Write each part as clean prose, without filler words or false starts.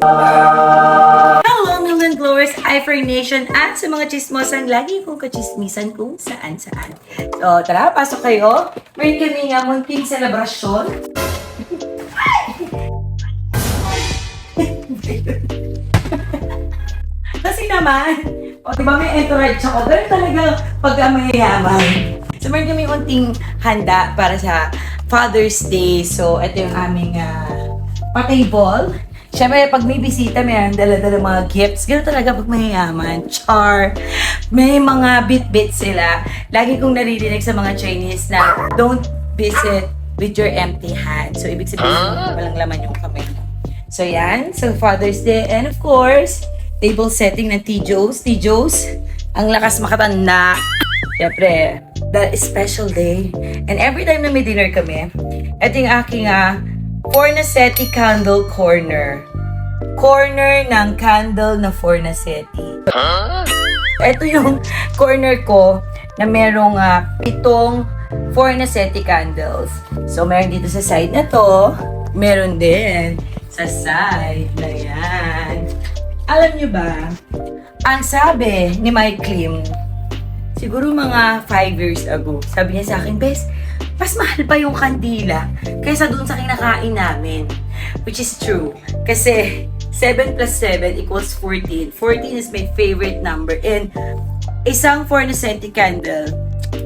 Hello, Milton Glowers, iFur Nation, at sa mga chismosang lagi kong kachismisan kung saan-saan. So, tara, pasok kayo. Meron kami nga munting selebrasyon. Kasi naman, o diba may entourage ako, ganun talaga pag mayayaman. So, meron kami unting handa para sa Father's Day. So, ito yung aming pa-table. Siyempre, pag may bisita, may dala-dala mga gifts. Ganun talaga pag mayayaman. Char. May mga bit-bit sila. Lagi kong naririnig sa mga Chinese na don't visit with your empty hand. So, ibig sabihin, walang laman yung kamay mo. So, yan. So, Father's Day. And of course, table setting ng T-Joes. T-Joes, ang lakas makatanda. Siyempre, the special day. And every time na may dinner kami, ito yung aking Fornasetti Candle Corner. Corner ng candle na Fornasetti. Ito yung corner ko na merong 7 Fornasetti candles. So, meron dito sa side na to. Meron din sa side na yan. Alam nyo ba, ang sabi ni Mike Lim, siguro mga 5 years ago, sabi niya sa akin, Bes, mas mahal pa yung kandila kaysa dun sa kinakain namin. Which is true. Kasi 7 plus 7 equals 14. 14 is my favorite number. And isang Fornasetti candle,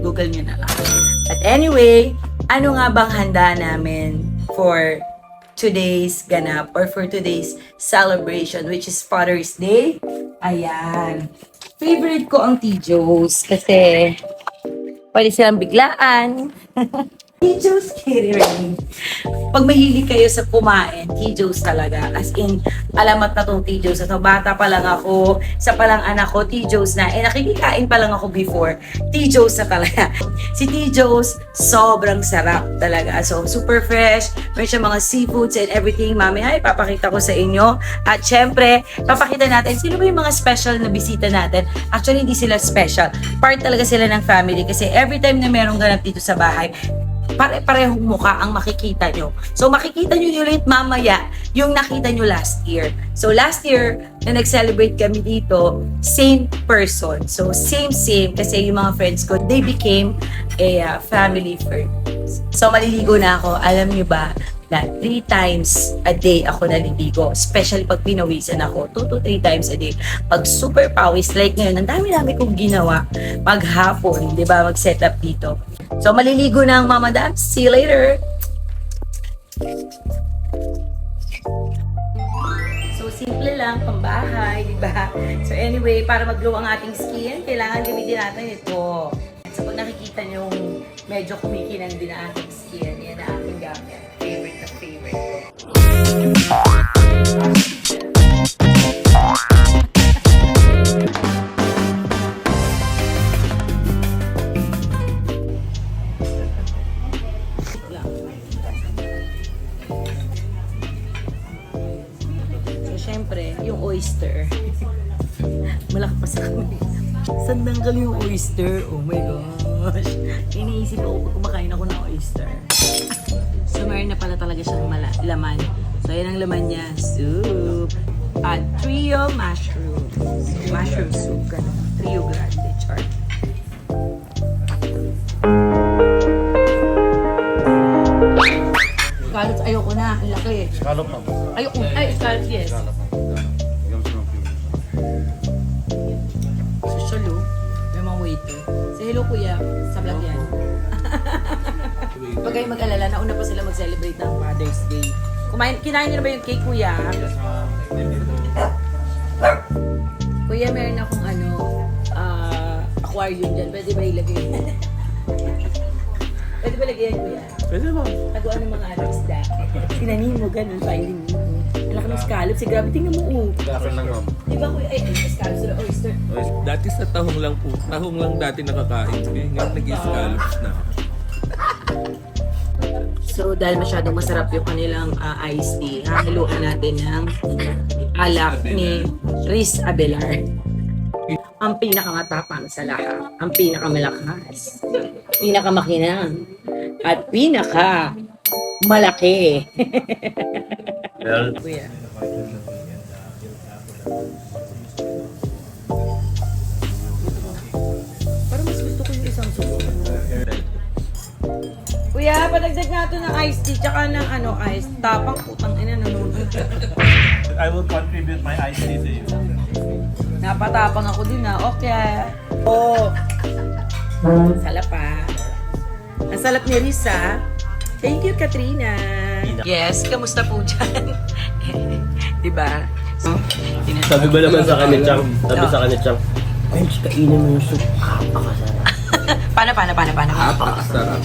Google nyo na lang. But anyway, ano nga bang handa namin for today's ganap or for today's celebration, which is Father's Day? Ayan. Favorite ko ang T-Joes kasi pwede silang biglaan. T-Joes catering. Pag mahilig kayo sa kumain, T-Joes talaga. As in, alamat na tong T-Joes. At bata pa lang ako, sa palang anak ko, T-Joes na. Eh, nakikikain pa lang ako before. T-Joes na talaga. Si T-Joes, sobrang sarap talaga. So, super fresh. Meron siya mga seafoods and everything. Mamaya, ipapakita ko sa inyo. At syempre, papakita natin, sino ba yung mga special na bisita natin? Actually, hindi sila special. Part talaga sila ng family. Kasi every time na merong ganap dito sa bahay, pare-parehong mukha ang makikita nyo. So, makikita nyo ulit mamaya yung nakita nyo last year. So, last year, na nag-celebrate kami dito, same person. So, same. Kasi yung mga friends ko, they became a family friend. So, maliligo na ako. Alam nyo ba, na 3 times a day ako naliligo. Especially pag pinawisan ako. 2 to 3 times a day. Pag super pawis, like ngayon, ang dami-dami kong ginawa. Maghapon, di ba, mag-set up dito. So, maliligo na ang Mama Dams. See you later! So, simple lang, pambahay, di ba? So, anyway, para mag-glow ang ating skin, kailangan gamitin natin ito. So, pag nakikita nyo, medyo kumikinang din ang ating skin. Yan ang ating gamit. Favorite na favorite ko. Siyempre, yung oyster. Malakpas ako. Saan nanggal yung oyster? Oh my gosh. Iniisip ako pag kumakain ako ng oyster. So, meron na pala talaga siyang laman. So, yan ang laman niya. Soup. At trio mushrooms. Mushroom soup. Ganun. Trio grande. Char. Scallops, ayoko na. Ang laki. Scallop pa. Ayoko. Ay, scallops, yes. Social, oh. May mga waiter. Say hello, kuya. Sa vlog yan. Huwag kayong mag-alala. Nauna pa sila mag-celebrate ng Father's Day. Kinain niyo na ba yung cake, kuya? Kuya, meron akong aquarium dyan. Pwede ba ilagay? Pwede ba lagyan, kuya? Pwede ba? Taguan ng mga isda. Tinanin mo, ganun, filing mo. Alam ka ng scallops. Grabe, tingnan mo, oh. Dapat lang ako. Di ba, kuya? Ay, scallops or oyster. Dati sa tahong lang po. Tahong lang dati nakakain. Ngayon nag-scallops na. So, dahil masyadong masarap yung kanilang iced tea, hahaluan natin ng alak ni Riz Abelar. Ang pinakamatapang sa lahat, ang pinakamalakas, pinakamakinang, at pinaka malaki. Well, Kuya. Padagdag nga ito ng iced tea, tsaka ng ice. Tapang putang ina, nanonood. I will contribute my iced tea to you. Napatapang ako din okay. Oh. Salap Ang salap ni Risa. Thank you, Katrina. Yes, kamusta po dyan? Diba? Sabi ba naman sa kanya, Chang? Sabi sa kanya, Chang, Bench, kainin mo yung soup. Pakasarap. Paano? Napakasarap.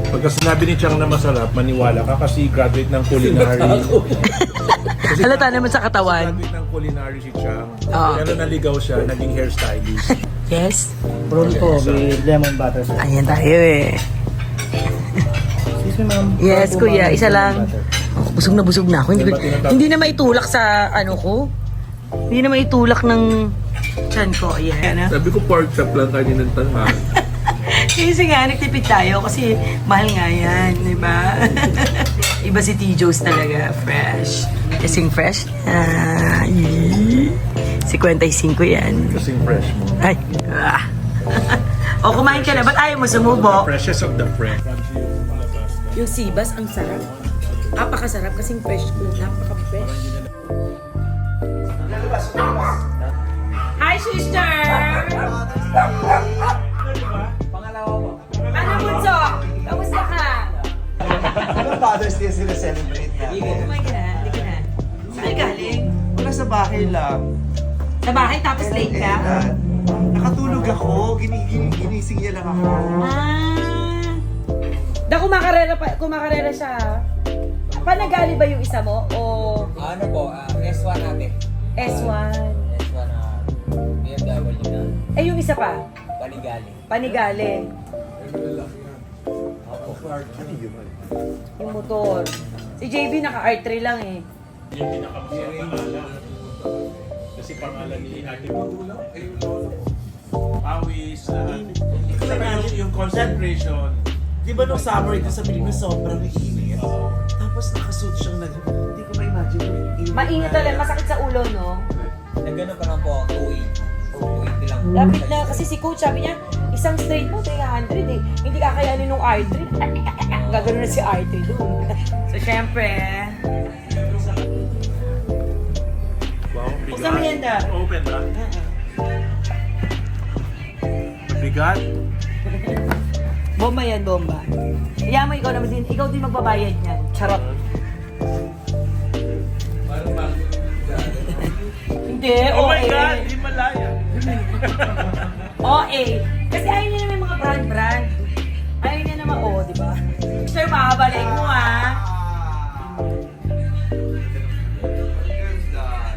Pagka sinabi ni Chang na masarap, maniwala ka kasi graduate ng culinary. Kasi Halata naman sa katawan. graduate ng culinary si Chang. Oo. Pero naligaw siya, naging hairstylist. Yes? Prawn po with lemon butter sauce. Ayan tayo Excuse me, ma'am. Yes, Prawn po, kuya. ma'am, Isa with lang. lemon butter. Oh, busog na ako. Hindi na maitulak sa ko. Hindi na maitulak ng chan ko. Ayan. Sabi ko pork chop lang kaninang tanghal. Kasi nga, nagtipid tayo kasi mahal nga yan, di ba? Iba si T-Joes talaga, fresh. Kasing fresh. 55 yan. Kasing fresh mo. Ay. O, kumain ka na. Ba't ayaw mo sumubo? Freshest of the fresh. Yung sibas, ang sarap. Napakasarap kasing fresh ko. Napaka-fresh. Hi, sister! Ano, Bunso? Kamusta ka? Anong Father's Day sila-celebrate natin? Kumain ka na? Hindi ka na. Saan ka galing? Wala sa bahay lang. Sa bahay tapos late ka? Nakatulog ako. Ginising niya lang ako. Kumakarera siya. Panagali ba yung isa mo? O Ano po, S1 natin. S1? S1 na BMW na Eh, yung isa pa? Panigali. Panigali. Yung motor. Si JB naka-R3 lang eh. Yung pinakapangalan. Kasi pangalan ni Ate Magulang. Pawis. Yung concentration. Di ba nung summer dito sa Pilipinas sobrang init? Tapos nakasuot siyang hindi ko ma-imagine yung init. Mainit talaga, masakit sa ulo, no? Nagano pa lang po, 280 lang. Lapit na, kasi si coach sabi niya, isang straight mo, 300 eh. Hindi kakayanin nung R3. Gagano na si R3 doon. So, syempre, Wow, bigat. Buksan mo yan, da. Open ba? Mabigat. Bomba yan, bomba. Kaya mo, ikaw naman din, ikaw din magbabayad niyan. Charot. Hindi, Oh my OA. God! Himalaya! OA. Kasi ayaw niya naman yung mga brand. Ayaw niya naman, di ba? Sir, makabalik mo,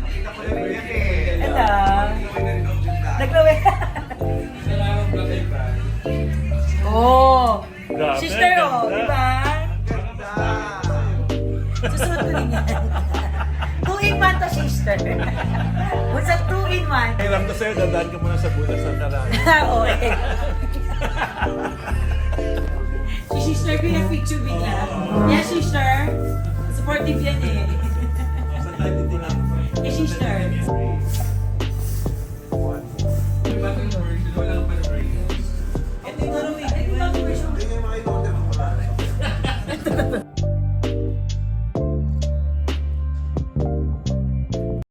Nakita ko na rin yan eh. Hello. Naglawe. Grabe, Sister, ganda. di ba? Susunod ko din yan. 2-in-1 to, sister. What's a 2-in-1? Hiram ko sa'yo, dadaan ka muna sa butas ng karami. OA. Si sister ko yung picture bigla. Yeah, sister. Supportive yan eh. Eh, sister.